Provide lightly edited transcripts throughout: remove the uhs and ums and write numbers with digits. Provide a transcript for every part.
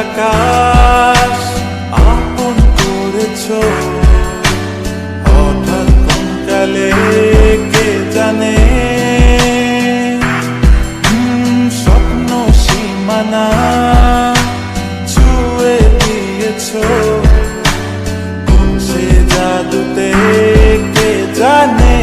আকাশ আপন করেছ, হঠাৎ কোন কালে কে জানে স্বপ্ন সীমানা ছুঁয়ে দিয়েছ, সে জাদুতে কে জানে।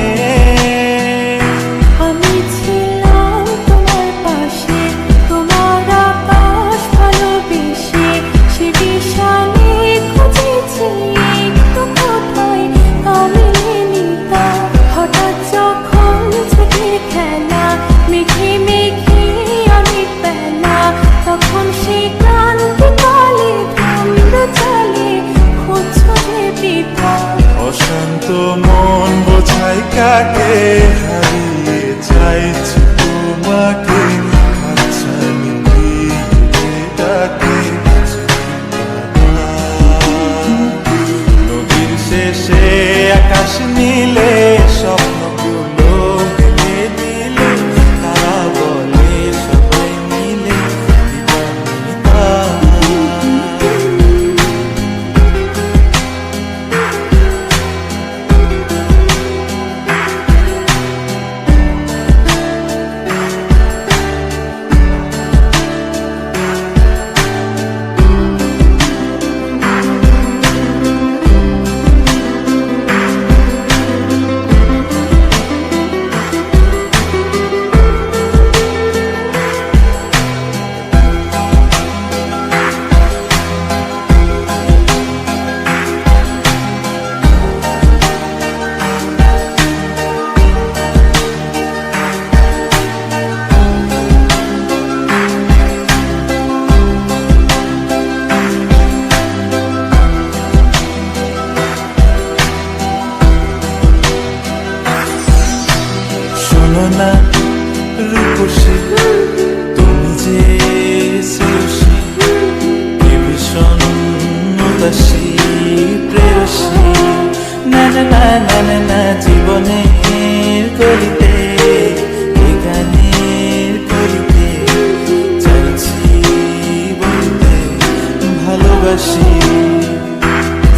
অশান্ত মন বোঝাই কাকে, হারিয়ে চাইছি তোমাকে, হাতছানি দিয়ে ডাকে। নদীর শেষে আকাশ নীলে স্বপ্নগুলো মেলে দিলে, তারা বলে সবাই মিলে দিবানিতা। শোনো না রূপসী, তুমি যে শ্রেয়সী, কে ভীষণ উদাসী প্রেয়সী। না না না না না না, জীবনের গলিতে এই গানের কলিতে চাইছি বলতে ভালোবাসি।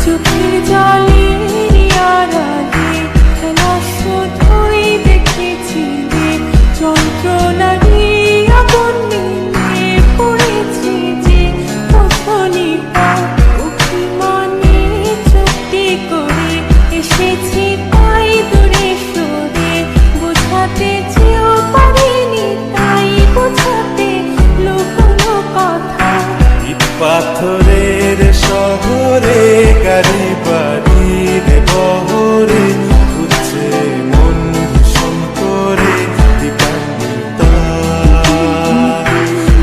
চোখের জলে আড়ালে খেলা শুধুই দেখেছি, যন্ত্রণারই আগুন নিয়ে পড়েছি যে কখনিটা অভিমানে চুক্তি করে এসেছি তাই দূরে সরে, বোঝাতে চেয়েও পারিনি তাই বোঝাতে লুকোনো কথা। ইট পাথরের শহরে গাড়ি বাড়ির বহরে খুঁজছে মন ভীষণ করে দিবানিতা।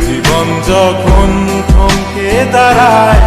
জীবন যখন থমকে দাঁড়ায়